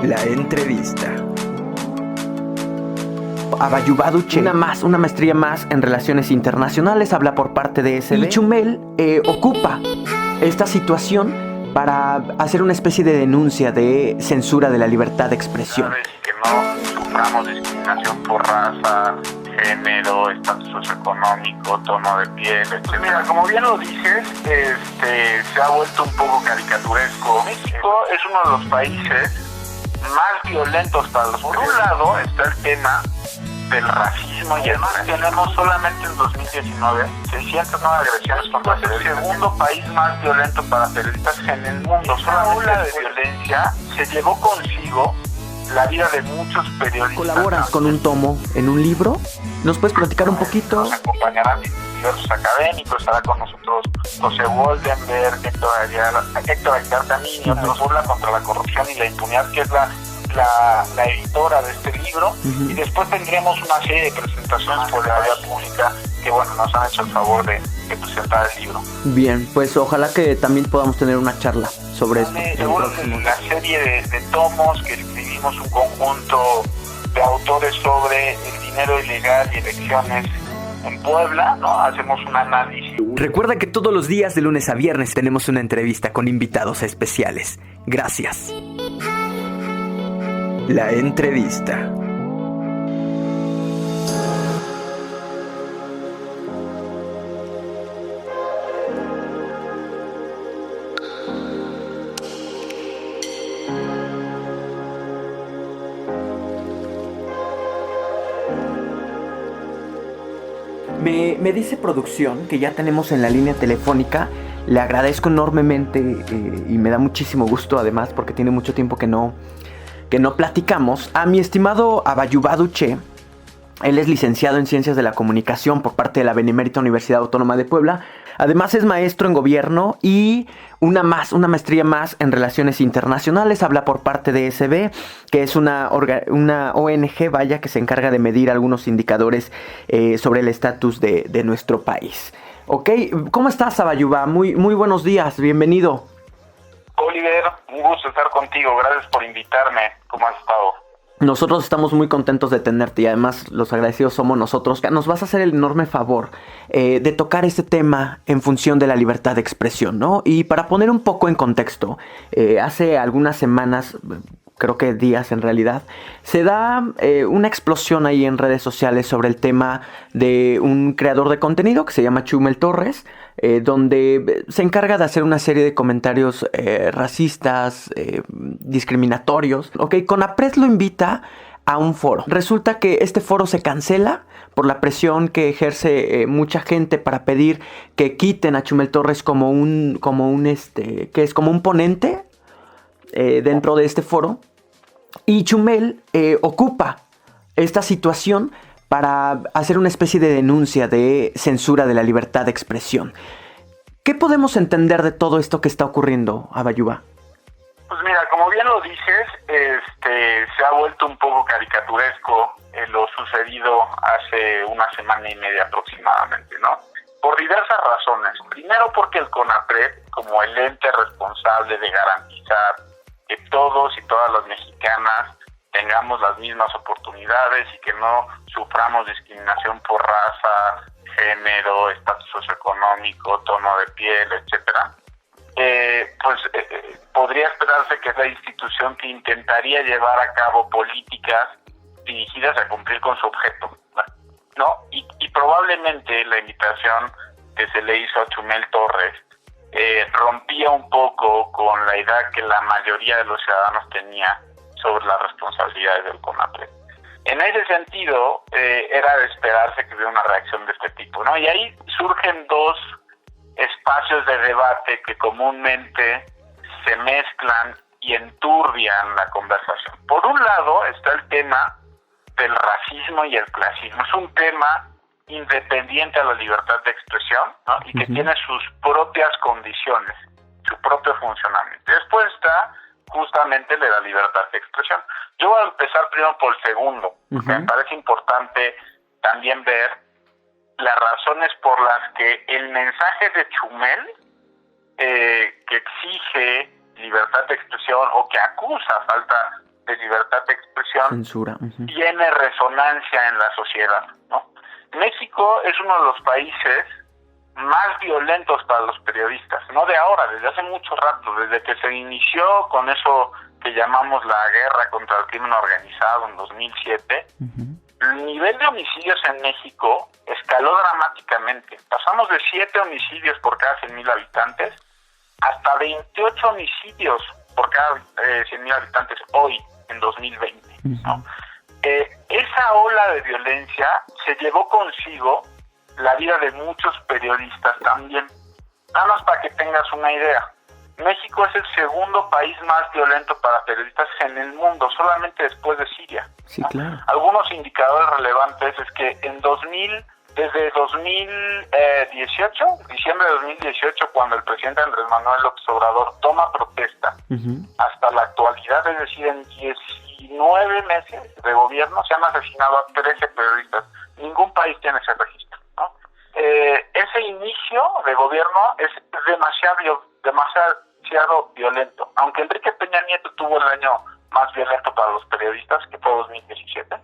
La entrevista. Abayubá Duché, una maestría más en Relaciones Internacionales, habla por parte de SB. Y Chumel ocupa esta situación para hacer una especie de denuncia de censura de la libertad de expresión. Que no suframos discriminación por raza, género, estatus socioeconómico, tono de piel, etc. Mira, como bien lo dices, se ha vuelto un poco caricaturesco. México es uno de los países más violentos para los mujeres. Por un lado está el tema del racismo y además tenemos solamente en 2019 609 agresiones contra periodistas. El segundo país más violento para periodistas en el mundo. Esta ola de violencia se llevó consigo la vida de muchos periodistas. ¿Colaboras con un tomo en un libro? ¿Nos puedes platicar un poquito? Nos acompañarán diversos académicos, estará con nosotros José Woldenberg, Héctor Aguilar Camino, nos burla contra la corrupción y la impunidad, que es la editora de este libro. Y después tendremos una serie de presentaciones por la vía pública que nos han hecho el favor de presentar el libro. Bien, pues ojalá que también podamos tener una charla sobre esto. Seguro que la serie de tomos que escribimos un conjunto de autores sobre el dinero ilegal y elecciones en Puebla, ¿no? Hacemos un análisis. Recuerda que todos los días de lunes a viernes tenemos una entrevista con invitados especiales. Gracias. La entrevista. Me dice producción que ya tenemos en la línea telefónica. Le agradezco enormemente y me da muchísimo gusto además porque tiene mucho tiempo que no platicamos, a mi estimado Abayubá Duché. Él es licenciado en Ciencias de la Comunicación por parte de la Benemérita Universidad Autónoma de Puebla. Además es maestro en Gobierno y una maestría más en Relaciones Internacionales. Habla por parte de SB, que es una ONG, que se encarga de medir algunos indicadores sobre el estatus de nuestro país. Ok, ¿cómo estás, Abayubá? Muy buenos días, bienvenido. Oliver, un gusto estar contigo, gracias por invitarme. ¿Cómo has estado? Nosotros estamos muy contentos de tenerte y además los agradecidos somos nosotros. Nos vas a hacer el enorme favor de tocar este tema en función de la libertad de expresión, ¿no? Y para poner un poco en contexto, hace algunas semanas, creo que días en realidad, se da una explosión ahí en redes sociales sobre el tema de un creador de contenido que se llama Chumel Torres, donde se encarga de hacer una serie de comentarios racistas, discriminatorios. Ok, Conapred lo invita a un foro. Resulta que este foro se cancela por la presión que ejerce mucha gente para pedir que quiten a Chumel Torres como un ponente dentro de este foro. Y Chumel ocupa esta situación para hacer una especie de denuncia de censura de la libertad de expresión. ¿Qué podemos entender de todo esto que está ocurriendo, Abayubá? Pues mira, como bien lo dices, se ha vuelto un poco caricaturesco lo sucedido hace una semana y media aproximadamente, ¿no? Por diversas razones. Primero porque el CONAPRED, como el ente responsable de garantizar que todos y todas las mexicanas tengamos las mismas oportunidades y que no suframos discriminación por raza, género, estatus socioeconómico, tono de piel, etcétera, podría esperarse que es la institución que intentaría llevar a cabo políticas dirigidas a cumplir con su objeto, ¿no? Y probablemente la invitación que se le hizo a Chumel Torres rompía un poco con la idea que la mayoría de los ciudadanos tenía sobre las responsabilidades del CONAPRED. En ese sentido, era de esperarse que hubiera una reacción de este tipo, ¿no? Y ahí surgen dos espacios de debate que comúnmente se mezclan y enturbian la conversación. Por un lado está el tema del racismo y el clasismo. Es un tema independiente a la libertad de expresión, ¿no? Y que tiene sus propias condiciones, su propio funcionamiento. Después está justamente de la libertad de expresión. Yo voy a empezar primero por el segundo. Me parece importante también ver las razones por las que el mensaje de Chumel, que exige libertad de expresión o que acusa falta de libertad de expresión Censura. tiene resonancia en la sociedad, ¿no? México es uno de los países más violentos para los periodistas, no de ahora, desde hace mucho rato, desde que se inició con eso que llamamos la guerra contra el crimen organizado en 2007. El nivel de homicidios en México escaló dramáticamente. Pasamos de 7 homicidios por cada 100,000 habitantes hasta 28 homicidios por cada 100,000 habitantes hoy, en 2020, ¿no? Esa ola de violencia se llevó consigo la vida de muchos periodistas también. Nada más para que tengas una idea. México es el segundo país más violento para periodistas en el mundo, solamente después de Siria. Sí, claro. Algunos indicadores relevantes es que desde 2018, diciembre de 2018, cuando el presidente Andrés Manuel López Obrador toma protesta, hasta la actualidad, es decir, en 19 meses de gobierno, se han asesinado a 13 periodistas. Ningún país tiene ese registro, ¿no? Ese inicio de gobierno es demasiado violento. Aunque Enrique Peña Nieto tuvo el año más violento para los periodistas, que fue 2017,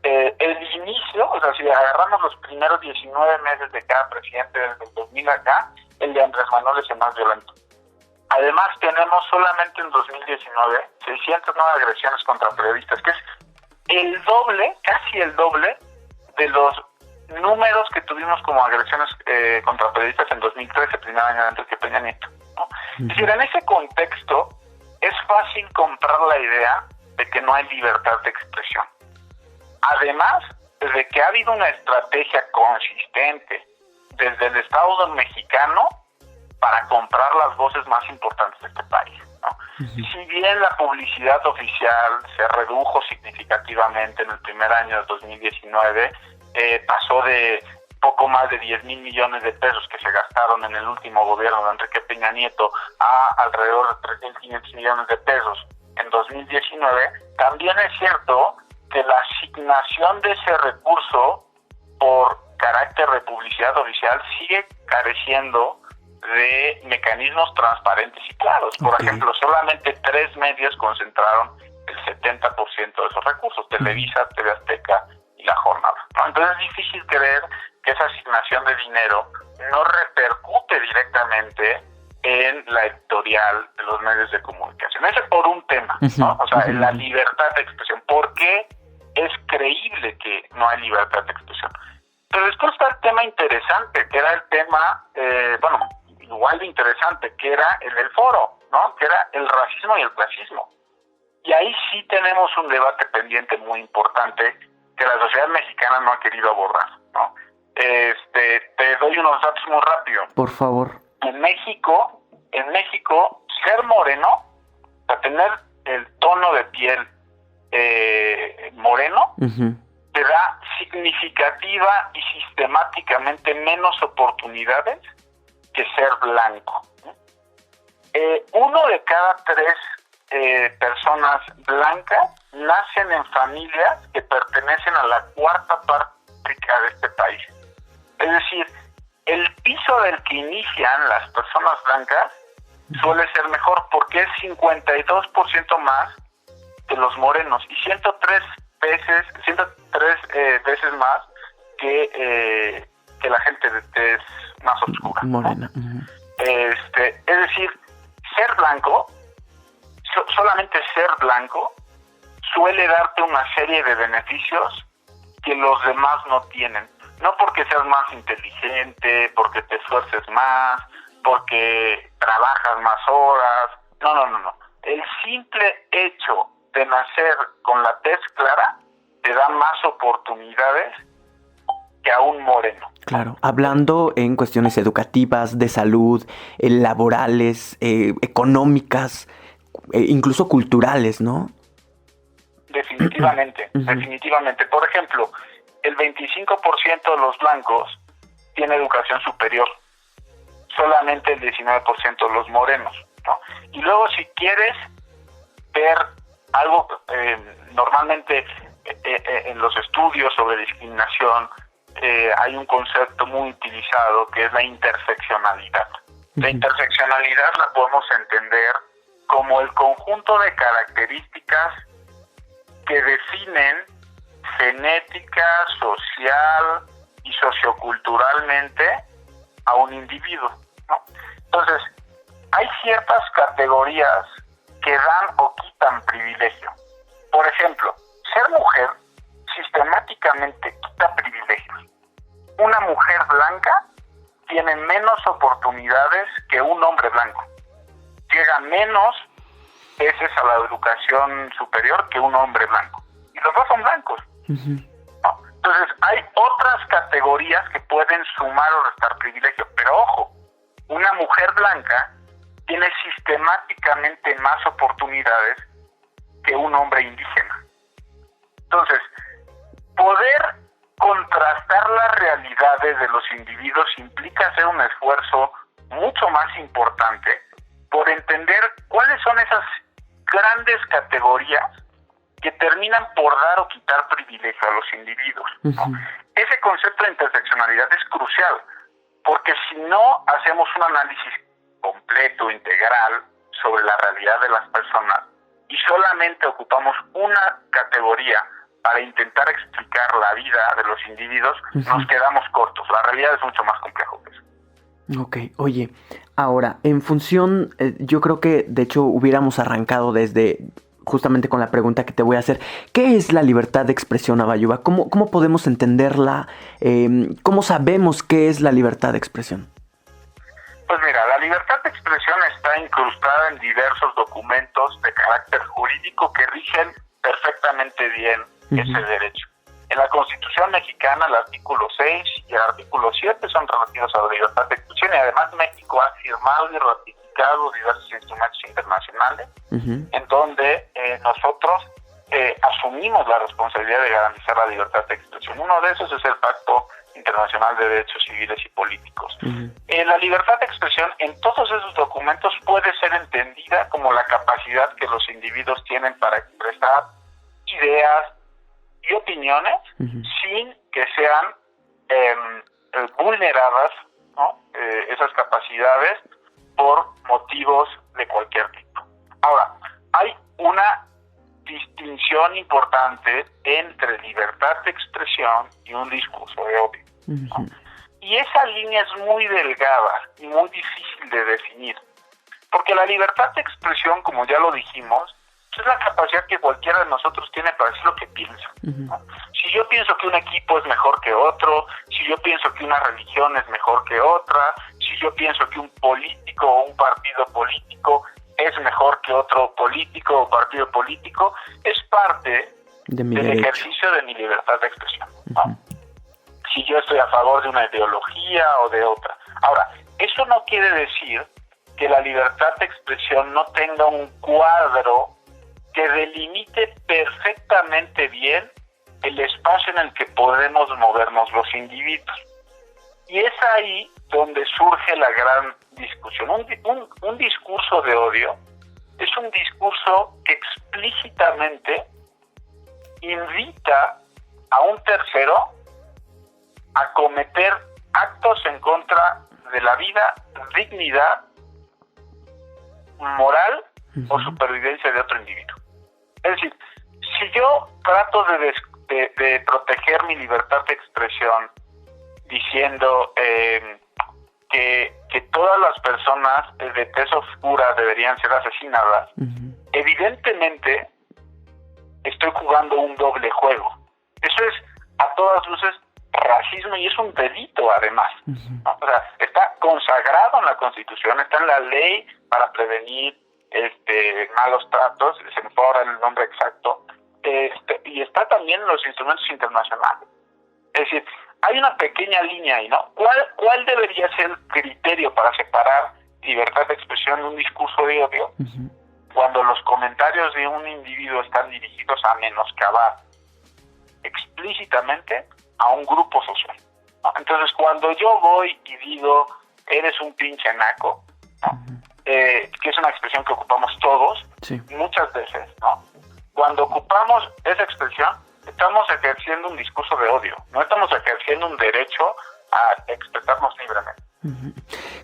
el inicio, o sea, si agarramos los primeros 19 meses de cada presidente desde el 2000 acá, el de Andrés Manuel es el más violento. Además, tenemos solamente en 2019 609 agresiones contra periodistas, que es el doble, casi el doble, de los números que tuvimos como agresiones contra periodistas en 2013, primer año de Enrique Peña Nieto, ¿no? Es decir, en ese contexto es fácil comprar la idea de que no hay libertad de expresión. Además de que ha habido una estrategia consistente desde el Estado mexicano para comprar las voces más importantes de este país, ¿no? Si bien la publicidad oficial se redujo significativamente en el primer año de 2019, pasó de poco más de 10,000 millones de pesos que se gastaron en el último gobierno de Enrique Peña Nieto a alrededor de 3,500 millones de pesos en 2019, también es cierto que la asignación de ese recurso por carácter de publicidad oficial sigue careciendo de mecanismos transparentes y claros. Por ejemplo, solamente 3 medios concentraron el 70% de esos recursos: Televisa, TV Azteca y La Jornada, ¿no? Entonces es difícil creer que esa asignación de dinero no repercute directamente en la editorial de los medios de comunicación. Ese es por un tema, ¿no? O sea, en la libertad de expresión. ¿Por qué es creíble que no hay libertad de expresión? Pero después está el tema interesante, que era el tema, igual de interesante, que era el del foro, ¿no? Que era el racismo y el clasismo. Y ahí sí tenemos un debate pendiente muy importante que la sociedad mexicana no ha querido abordar, ¿no? Te doy unos datos muy rápido. Por favor. En México, ser moreno, o sea, tener el tono de piel moreno, te da significativa y sistemáticamente menos oportunidades que ser blanco. 1 de cada 3 personas blancas nacen en familias que pertenecen a la cuarta parte de este país. Es decir, el piso del que inician las personas blancas suele ser mejor porque es 52% más que los morenos y 103 veces más que la gente de tez más oscura, morena. Es decir, ser blanco, solamente ser blanco, suele darte una serie de beneficios que los demás no tienen. No porque seas más inteligente, porque te esfuerces más, porque trabajas más horas. No. El simple hecho de nacer con la tez clara te da más oportunidades que a un moreno. Claro, hablando en cuestiones educativas, de salud, laborales, económicas, incluso culturales, ¿no? Definitivamente. Por ejemplo, el 25% de los blancos tiene educación superior, solamente el 19% de los morenos, ¿no? Y luego, si quieres ver algo, normalmente en los estudios sobre discriminación hay un concepto muy utilizado que es la interseccionalidad. La interseccionalidad la podemos entender como el conjunto de características que definen genética, social y socioculturalmente a un individuo, ¿no? Entonces, hay ciertas categorías que dan o quitan privilegio. Por ejemplo, ser mujer sistemáticamente quita privilegios. Una mujer blanca tiene menos oportunidades que un hombre blanco. Llega menos veces a la educación superior que un hombre blanco. Y los dos son blancos. ¿No? Entonces, hay otras categorías que pueden sumar o restar privilegio. Pero ojo, una mujer blanca tiene sistemáticamente más oportunidades que un hombre indígena. Entonces, poder contrastar las realidades de los individuos implica hacer un esfuerzo mucho más importante por entender cuáles son esas grandes categorías que terminan por dar o quitar privilegio a los individuos, ¿no? Ese concepto de interseccionalidad es crucial, porque si no hacemos un análisis completo, integral, sobre la realidad de las personas y solamente ocupamos una categoría para intentar explicar la vida de los individuos, nos quedamos cortos. La realidad es mucho más complejo que eso. Ok, oye, ahora, en función, yo creo que de hecho hubiéramos arrancado desde, justamente con la pregunta que te voy a hacer, ¿qué es la libertad de expresión, Abayuba? ¿Cómo podemos entenderla? ¿Cómo sabemos qué es la libertad de expresión? Pues mira, la libertad de expresión está incrustada en diversos documentos de carácter jurídico que rigen perfectamente bien ese derecho. En la Constitución mexicana, el artículo 6 y el artículo 7 son relativos a la libertad de expresión, y además México ha firmado y ratificado diversos instrumentos internacionales en donde nosotros asumimos la responsabilidad de garantizar la libertad de expresión. Uno de esos es el Pacto Internacional de Derechos Civiles y Políticos. La libertad de expresión en todos esos documentos puede ser entendida como la capacidad que los individuos tienen para expresar ideas y opiniones sin que sean vulneradas, ¿no? Esas capacidades por motivos de cualquier tipo. Ahora, hay una distinción importante entre libertad de expresión y un discurso de odio, ¿no? Y esa línea es muy delgada y muy difícil de definir, porque la libertad de expresión, como ya lo dijimos, es la capacidad que cualquiera de nosotros tiene para decir lo que piensa, ¿no? Si yo pienso que un equipo es mejor que otro, si yo pienso que una religión es mejor que otra, si yo pienso que un político o un partido político es mejor que otro político o partido político, es parte del ejercicio de mi libertad de expresión, ¿no? Si yo estoy a favor de una ideología o de otra. Ahora, eso no quiere decir que la libertad de expresión no tenga un cuadro que delimite perfectamente bien el espacio en el que podemos movernos los individuos. Y es ahí donde surge la gran discusión. Un discurso de odio es un discurso que explícitamente invita a un tercero a cometer actos en contra de la vida, dignidad, moral o supervivencia de otro individuo. Es decir, si yo trato de proteger mi libertad de expresión diciendo que todas las personas de tez oscura deberían ser asesinadas, evidentemente estoy jugando un doble juego. Eso es a todas luces racismo y es un delito además, ¿no? O sea, está consagrado en la Constitución, está en la ley para prevenir malos tratos, se me fue ahora el nombre exacto, y está también en los instrumentos internacionales. Es decir, hay una pequeña línea ahí, ¿no? ¿Cuál debería ser el criterio para separar libertad de expresión de un discurso de odio? Cuando los comentarios de un individuo están dirigidos a menoscabar explícitamente a un grupo social, ¿no? Entonces, cuando yo voy y digo, eres un pinche naco, ¿no? Que es una expresión que ocupamos todos, muchas veces, ¿no? Cuando ocupamos esa expresión, estamos ejerciendo un discurso de odio, no estamos ejerciendo un derecho a expresarnos libremente.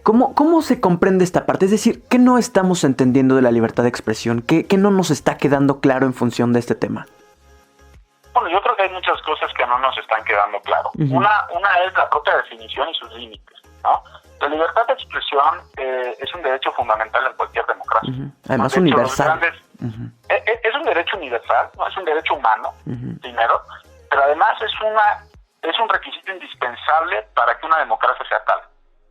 ¿Cómo se comprende esta parte? Es decir, ¿qué no estamos entendiendo de la libertad de expresión? ¿Qué no nos está quedando claro en función de este tema? hay muchas cosas que no nos están quedando claro. Una es la propia definición y sus límites, ¿no? La libertad de expresión es un derecho fundamental en cualquier democracia. Además, de hecho, universal. Es un derecho universal, ¿no? Es un derecho humano, primero, pero además es un requisito indispensable para que una democracia sea tal,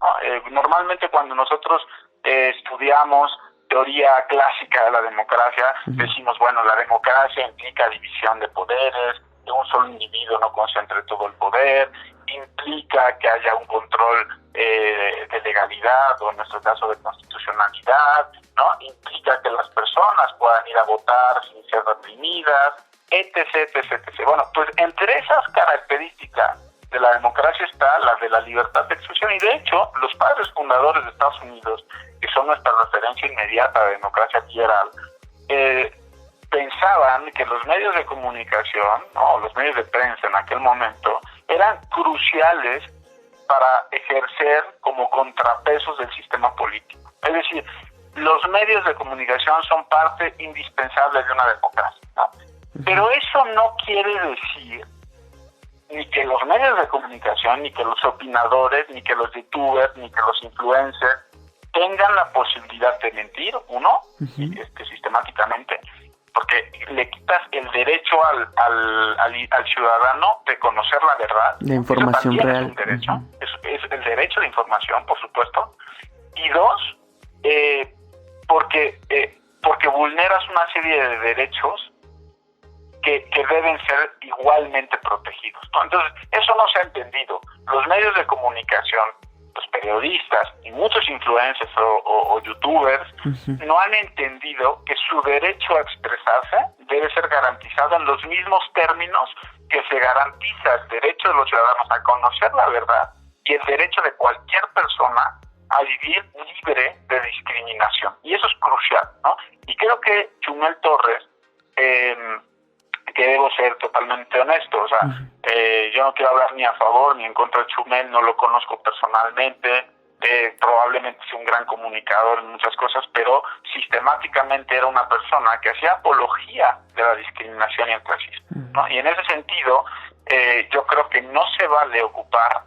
¿no? Normalmente cuando nosotros estudiamos teoría clásica de la democracia, decimos, bueno, la democracia implica división de poderes, que un solo individuo no concentre todo el poder, implica que haya un control de legalidad, o en nuestro caso de constitucionalidad, ¿no? Implica que las personas puedan ir a votar sin ser reprimidas, etc, etc, etc. Bueno, pues entre esas características de la democracia está la de la libertad de expresión, y de hecho los padres fundadores de Estados Unidos, que son nuestra referencia inmediata de democracia liberal, pensaban que los medios de comunicación, ¿no? Los medios de prensa en aquel momento, eran cruciales para ejercer como contrapesos del sistema político. Es decir, los medios de comunicación son parte indispensable de una democracia, ¿no? Pero eso no quiere decir ni que los medios de comunicación, ni que los opinadores, ni que los youtubers, ni que los influencers tengan la posibilidad de mentir, sistemáticamente, porque le quitas el derecho al ciudadano de conocer la verdad. La información real. Es un derecho, es el derecho de información, por supuesto. Y dos, porque vulneras una serie de derechos que deben ser igualmente protegidos, ¿no? Entonces, eso no se ha entendido. Los medios de comunicación, los periodistas y muchos influencers o youtubers no han entendido que su derecho a expresarse debe ser garantizado en los mismos términos que se garantiza el derecho de los ciudadanos a conocer la verdad y el derecho de cualquier persona a vivir libre de discriminación. Y eso es crucial, ¿no? Y creo que Chumel Torres, que debo ser totalmente honesto, o sea, yo no quiero hablar ni a favor ni en contra de Chumel, no lo conozco personalmente, probablemente es un gran comunicador en muchas cosas, pero sistemáticamente era una persona que hacía apología de la discriminación y el racismo, ¿no? Y en ese sentido, yo creo que no se vale ocupar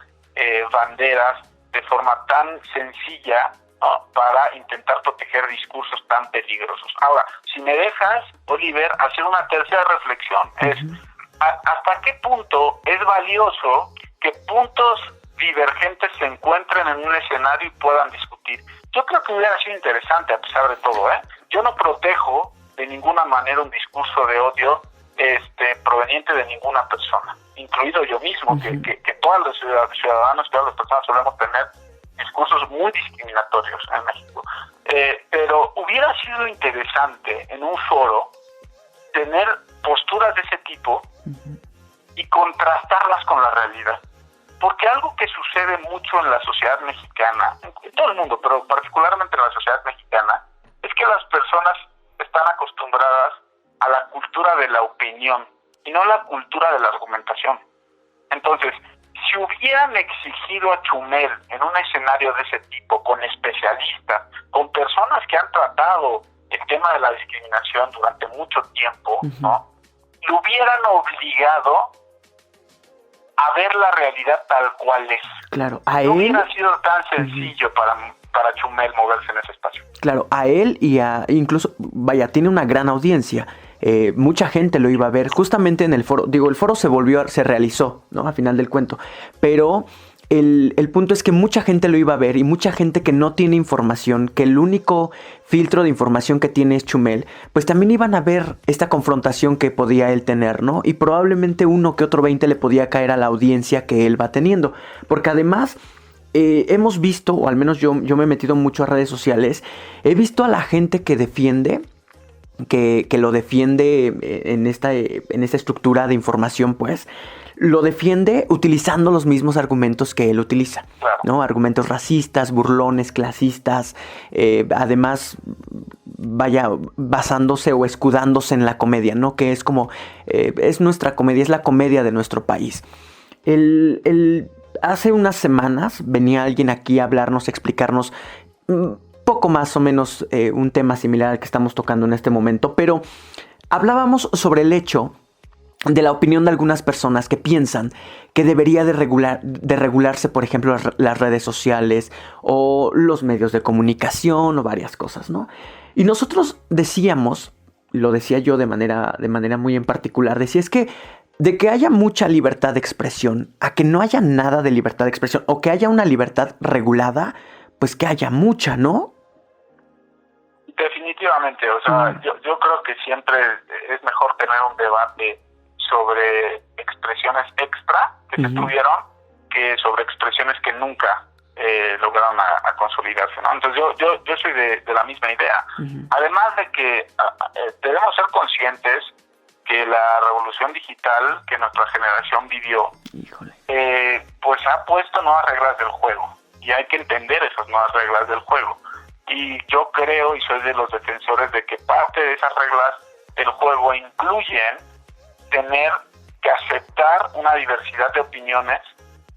banderas de forma tan sencilla, ¿no? Para intentar proteger discursos tan peligrosos. Ahora, si me dejas, Oliver, hacer una tercera reflexión, es ¿hasta qué punto es valioso que puntos divergentes se encuentren en un escenario y puedan discutir? Yo creo que hubiera sido interesante, a pesar de todo, Yo no protejo de ninguna manera un discurso de odio proveniente de ninguna persona, incluido yo mismo, que todos los ciudadanos, todas las personas solemos tener discursos muy discriminatorios en México. Pero hubiera sido interesante en un foro tener posturas de ese tipo y contrastarlas con la realidad. Porque algo que sucede mucho en la sociedad mexicana, en todo el mundo, pero particularmente en la sociedad mexicana, es que las personas están acostumbradas a la cultura de la opinión y no la cultura de la argumentación. Entonces, si hubieran exigido a Chumel en un escenario de ese tipo, con especialistas, con personas que han tratado el tema de la discriminación durante mucho tiempo, ¿no? Lo hubieran obligado a ver la realidad tal cual es. Claro, a no él... hubiera sido tan sencillo para Chumel moverse en ese espacio. Claro, a él y a... Incluso, vaya, tiene una gran audiencia. Mucha gente lo iba a ver justamente en el foro. Digo, el foro se realizó, ¿no? Al final del cuento. Pero el punto es que mucha gente lo iba a ver y mucha gente que no tiene información, que el único filtro de información que tiene es Chumel, pues también iban a ver esta confrontación que podía él tener, ¿no? Y probablemente uno que otro 20 le podía caer a la audiencia que él va teniendo. Porque además... hemos visto, o al menos yo me he metido mucho a redes sociales, he visto a la gente que defiende, que lo defiende en esta estructura de información, pues, lo defiende utilizando los mismos argumentos que él utiliza, ¿no? Argumentos racistas, burlones, clasistas, además, vaya, basándose o escudándose en la comedia, ¿no? Que es como, es nuestra comedia, es la comedia de nuestro país. Hace unas semanas venía alguien aquí a hablarnos, a explicarnos poco más o menos un tema similar al que estamos tocando en este momento, pero hablábamos sobre el hecho de la opinión de algunas personas que piensan que debería de regularse, por ejemplo, las redes sociales o los medios de comunicación o varias cosas, ¿no? Y nosotros decíamos, lo decía yo de manera muy en particular, decía es que de que haya mucha libertad de expresión a que no haya nada de libertad de expresión o que haya una libertad regulada, pues que haya mucha, ¿no? Definitivamente, o sea, yo creo que siempre es mejor tener un debate sobre expresiones extra que se tuvieron que sobre expresiones que nunca lograron a consolidarse, ¿no? Entonces yo soy de la misma idea. Además de que debemos ser conscientes que la revolución digital que nuestra generación vivió, pues ha puesto nuevas reglas del juego y hay que entender esas nuevas reglas del juego. Y yo creo y soy de los defensores de que parte de esas reglas del juego incluyen tener que aceptar una diversidad de opiniones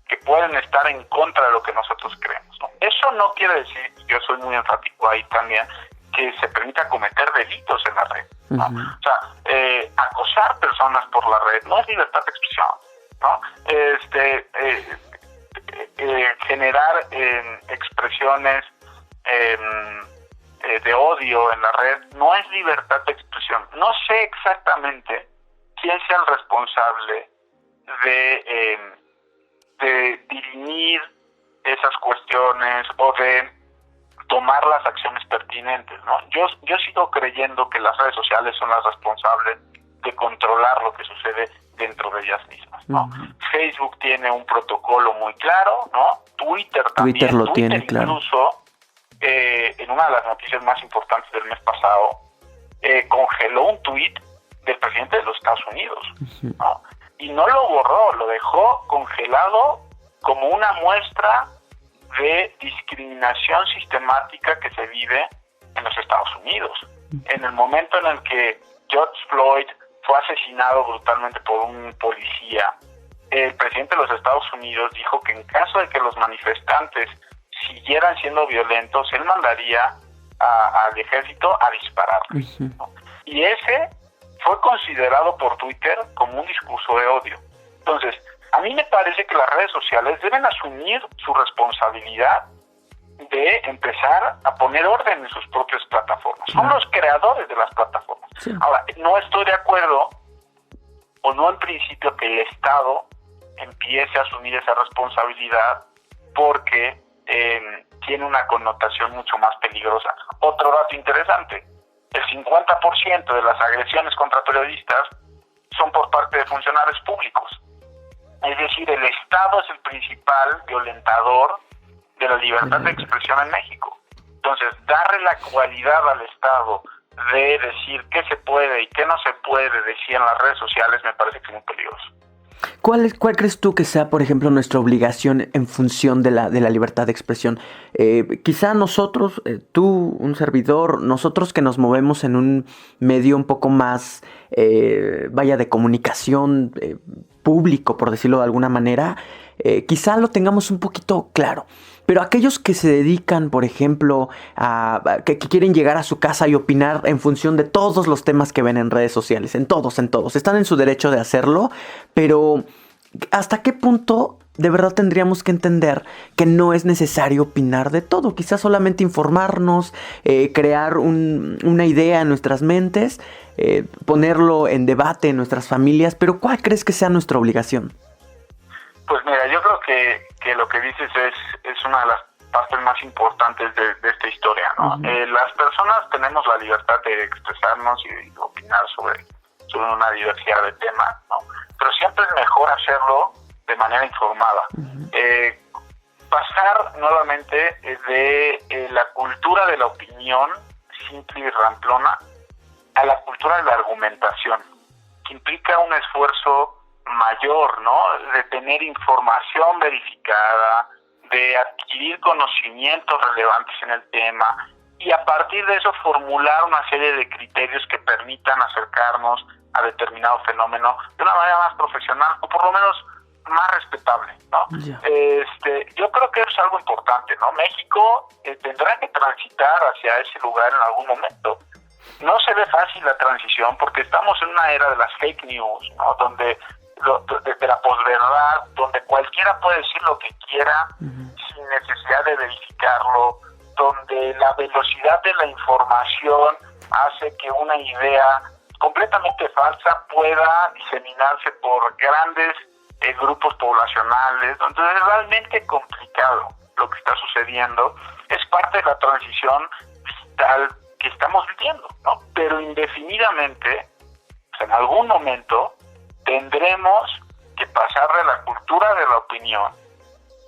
que pueden estar en contra de lo que nosotros creemos, ¿no? Eso no quiere decir, yo soy muy enfático ahí también, que se permita cometer delitos en la red, ¿no? O sea, acosar personas por la red no es libertad de expresión, ¿no? Generar expresiones de odio en la red no es libertad de expresión. No sé exactamente quién sea el responsable de dirimir esas cuestiones o de tomar las acciones pertinentes, ¿no? Yo sigo creyendo que las redes sociales son las responsables de controlar lo que sucede dentro de ellas mismas, ¿no? Facebook tiene un protocolo muy claro, ¿no? Twitter también. Twitter lo tiene, claro. Incluso, en una de las noticias más importantes del mes pasado, congeló un tuit del presidente de los Estados Unidos, ¿no? Y no lo borró, lo dejó congelado como una muestra de discriminación sistemática que se vive en los Estados Unidos. En el momento en el que George Floyd fue asesinado brutalmente por un policía, el presidente de los Estados Unidos dijo que en caso de que los manifestantes siguieran siendo violentos, él mandaría al ejército a dispararles, ¿no? Y ese fue considerado por Twitter como un discurso de odio. Entonces, a mí me parece que las redes sociales deben asumir su responsabilidad de empezar a poner orden en sus propias plataformas. Son los creadores de las plataformas. Sí. Ahora, no estoy de acuerdo, o no en principio, que el Estado empiece a asumir esa responsabilidad porque tiene una connotación mucho más peligrosa. Otro dato interesante, el 50% de las agresiones contra periodistas son por parte de funcionarios públicos. Es decir, el Estado es el principal violentador de la libertad de expresión en México. Entonces, darle la cualidad al Estado de decir qué se puede y qué no se puede decir en las redes sociales me parece que es muy peligroso. ¿Cuál crees tú que sea, por ejemplo, nuestra obligación en función de la libertad de expresión? Quizá nosotros, tú, un servidor, nosotros que nos movemos en un medio un poco más, de comunicación público, por decirlo de alguna manera, quizá lo tengamos un poquito claro. Pero aquellos que se dedican, por ejemplo, que quieren llegar a su casa y opinar en función de todos los temas que ven en redes sociales, en todos, están en su derecho de hacerlo, pero ¿hasta qué punto de verdad tendríamos que entender que no es necesario opinar de todo? Quizás solamente informarnos, crear una idea en nuestras mentes, ponerlo en debate en nuestras familias, pero ¿cuál crees que sea nuestra obligación? Pues mira, yo creo que lo que dices es una de las partes más importantes de esta historia, ¿no? Las personas tenemos la libertad de expresarnos y de opinar sobre una diversidad de temas, ¿no? Pero siempre es mejor hacerlo de manera informada. Pasar nuevamente de la cultura de la opinión simple y ramplona a la cultura de la argumentación, que implica un esfuerzo mayor, ¿no? De tener información verificada, de adquirir conocimientos relevantes en el tema y a partir de eso formular una serie de criterios que permitan acercarnos a determinado fenómeno de una manera más profesional o por lo menos más respetable, ¿no? Yeah. Yo creo que es algo importante, ¿no? México tendrá que transitar hacia ese lugar en algún momento. no se ve fácil la transición porque estamos en una era de las fake news, ¿no? Donde de la posverdad, donde cualquiera puede decir lo que quiera sin necesidad de verificarlo, donde la velocidad de la información hace que una idea completamente falsa pueda diseminarse por grandes grupos poblacionales, entonces es realmente complicado lo que está sucediendo, es parte de la transición digital que estamos viviendo, ¿no? Pero indefinidamente, pues en algún momento tendremos que pasar de la cultura de la opinión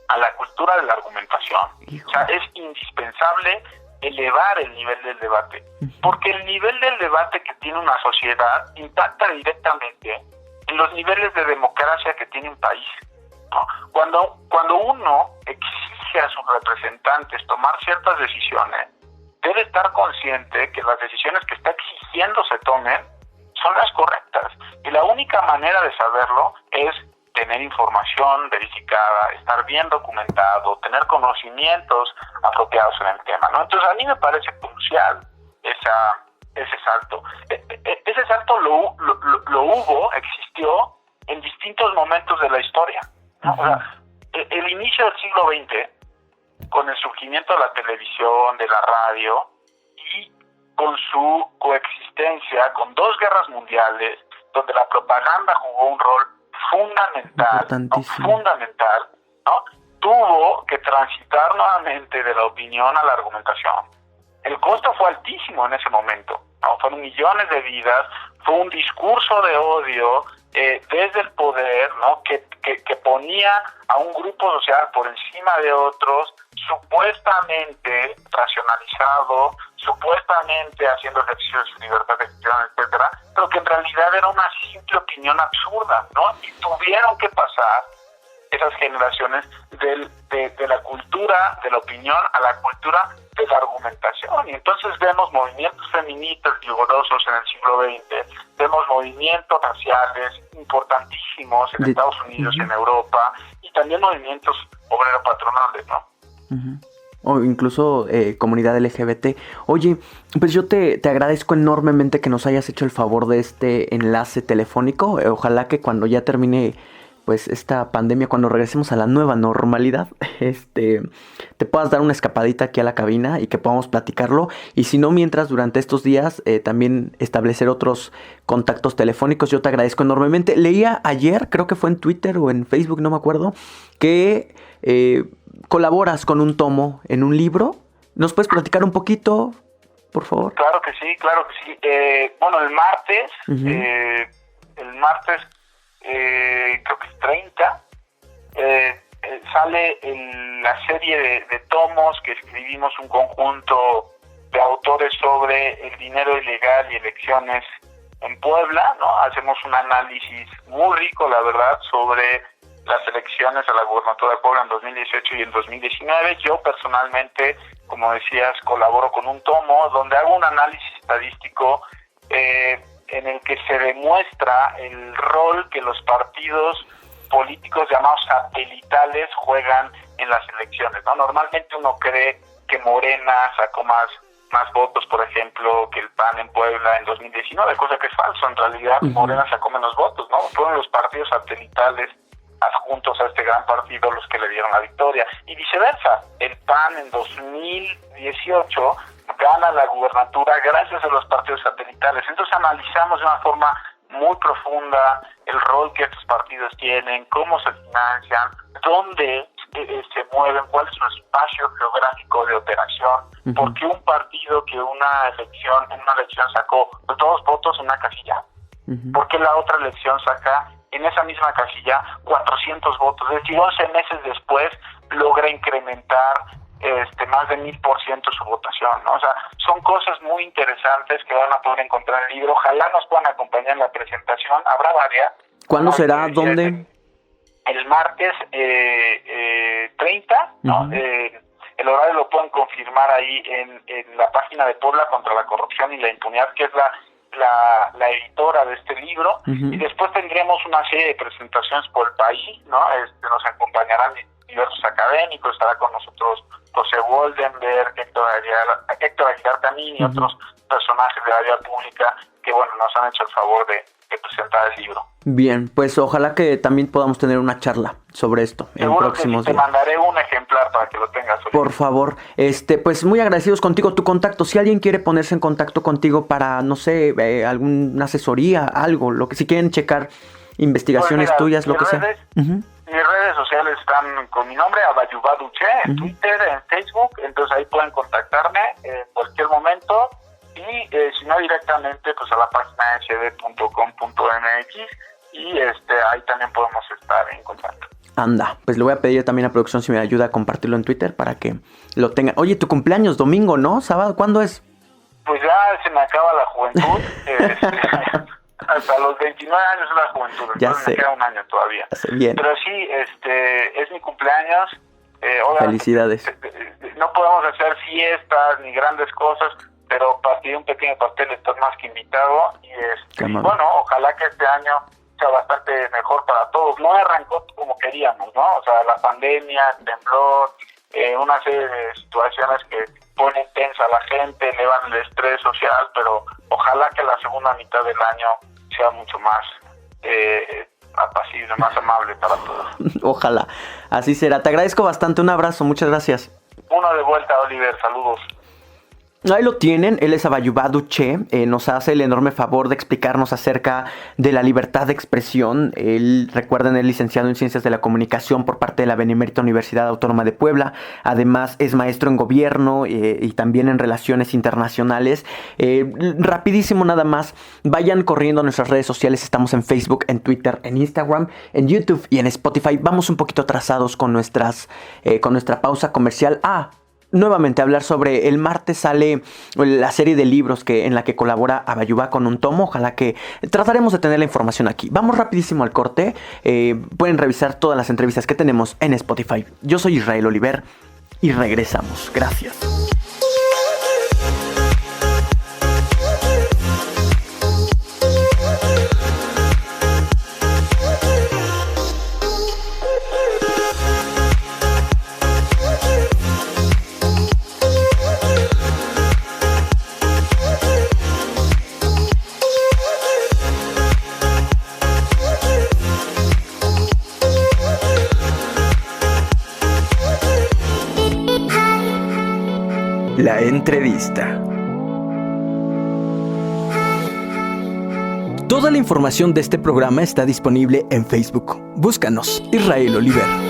a la cultura de la argumentación. O sea, es indispensable elevar el nivel del debate, porque el nivel del debate que tiene una sociedad impacta directamente en los niveles de democracia que tiene un país, ¿no? Cuando uno exige a sus representantes tomar ciertas decisiones, debe estar consciente que las decisiones que está exigiendo se tomen son las correctas. Y la única manera de saberlo es tener información verificada, estar bien documentado, tener conocimientos apropiados en el tema, ¿no? Entonces, a mí me parece crucial ese salto. Ese salto existió en distintos momentos de la historia, ¿no? O sea, el inicio del siglo XX, con el surgimiento de la televisión, de la radio, y con su coexistencia con 2 guerras mundiales, donde la propaganda jugó un rol fundamental, ¿no? Tuvo que transitar nuevamente de la opinión a la argumentación. El costo fue altísimo en ese momento, ¿no? Fueron millones de vidas, fue un discurso de odio desde el poder, ¿no? que ponía a un grupo social por encima de otros, supuestamente racionalizado, supuestamente haciendo ejercicio de su libertad de expresión, etcétera, pero que en realidad era una simple opinión absurda, ¿no? Y tuvieron que pasar esas generaciones de la cultura de la opinión a la cultura de la argumentación. Y entonces vemos movimientos feministas vigorosos en el siglo XX, vemos movimientos raciales importantísimos en Estados Unidos y en Europa, y también movimientos obrero-patronales, ¿no? O incluso comunidad LGBT. Oye, pues yo te agradezco enormemente que nos hayas hecho el favor de este enlace telefónico. Ojalá que cuando ya termine pues esta pandemia, cuando regresemos a la nueva normalidad, te puedas dar una escapadita aquí a la cabina y que podamos platicarlo. Y si no, mientras, durante estos días, también establecer otros contactos telefónicos. Yo te agradezco enormemente. Leía ayer, creo que fue en Twitter o en Facebook, no me acuerdo, que colaboras con un tomo en un libro. ¿Nos puedes platicar un poquito, por favor? Claro que sí, claro que sí. Bueno, el martes creo que es 30, sale en la serie de tomos que escribimos un conjunto de autores sobre el dinero ilegal y elecciones en Puebla, ¿no? Hacemos un análisis muy rico, la verdad, sobre las elecciones a la gubernatura de Puebla en 2018 y en 2019. Yo personalmente, como decías, colaboro con un tomo donde hago un análisis estadístico en el que se demuestra el rol que los partidos políticos llamados satelitales juegan en las elecciones, ¿no? Normalmente uno cree que Morena sacó más votos, por ejemplo, que el PAN en Puebla en 2019, cosa que es falso. En realidad, Morena sacó menos votos, ¿no? Fueron los partidos satelitales adjuntos a este gran partido los que le dieron la victoria. Y viceversa, el PAN en 2018 gana la gubernatura gracias a los partidos satelitales. Entonces analizamos de una forma muy profunda el rol que estos partidos tienen, cómo se financian, dónde se mueven, cuál es su espacio geográfico de operación, por qué un partido que en una elección sacó 2 votos en una casilla, por qué la otra elección saca en esa misma casilla 400 votos, es decir, 11 meses después logra incrementar más de 1000% su votación, ¿no? O sea, son cosas muy interesantes que van a poder encontrar en el libro. Ojalá nos puedan acompañar en la presentación. Habrá varias. ¿Cuándo será? ¿Dónde? El martes 30, ¿no? El horario lo pueden confirmar ahí en la página de Puebla contra la corrupción y la impunidad, que es la editora de este libro. Y después tendremos una serie de presentaciones por el país, ¿no? Nos acompañarán diversos académicos, estará con nosotros José Woldenberg, Héctor Aguilar Camín y otros personajes de la vida pública que, bueno, nos han hecho el favor de presentar el libro. Bien, pues ojalá que también podamos tener una charla sobre esto en próximos días. Te mandaré un ejemplar para que lo tengas. Por favor, pues muy agradecidos contigo. Tu contacto, si alguien quiere ponerse en contacto contigo para, no sé, alguna asesoría, algo, lo que si quieren checar investigaciones pues mira, tuyas, lo que sea. Mis redes sociales están con mi nombre, Abayubá Duché, en Twitter, en Facebook, entonces ahí pueden contactarme en cualquier momento. Y si no directamente, pues a la página sd.com.mx y ahí también podemos estar en contacto. Anda, pues le voy a pedir también a producción si me ayuda a compartirlo en Twitter para que lo tengan. Oye, tu cumpleaños, domingo, ¿no? ¿Sábado? ¿Cuándo es? Pues ya se me acaba la juventud. Hasta los 29 años es la juventud, entonces me queda un año todavía. Bien. Pero sí, es mi cumpleaños. Felicidades. No podemos hacer fiestas ni grandes cosas, pero partir un pequeño pastel estás más que invitado y bueno, ojalá que este año sea bastante mejor para todos. No arrancó como queríamos, ¿no? O sea, la pandemia, el temblor, una serie de situaciones que ponen tensa a la gente, elevan el estrés social, pero ojalá que la segunda mitad del año sea mucho más apacible, más amable para todos. Ojalá, así será. Te agradezco bastante, un abrazo, muchas gracias. Uno de vuelta, Oliver, saludos. Ahí lo tienen, él es Abayubá Duché, nos hace el enorme favor de explicarnos acerca de la libertad de expresión. Recuerden, es licenciado en Ciencias de la Comunicación por parte de la Benemérita Universidad Autónoma de Puebla. Además es maestro en gobierno y también en relaciones internacionales. Rapidísimo nada más, vayan corriendo a nuestras redes sociales, estamos en Facebook, en Twitter, en Instagram, en YouTube y en Spotify. Vamos un poquito atrasados con nuestra pausa comercial. Nuevamente hablar sobre el martes sale la serie de libros en la que colabora Abayubá con un tomo. Ojalá que trataremos de tener la información aquí. Vamos rapidísimo al corte. Pueden revisar todas las entrevistas que tenemos en Spotify. Yo soy Israel Oliver y regresamos. Gracias. La entrevista. Toda la información de este programa está disponible en Facebook. Búscanos, Israel Oliver.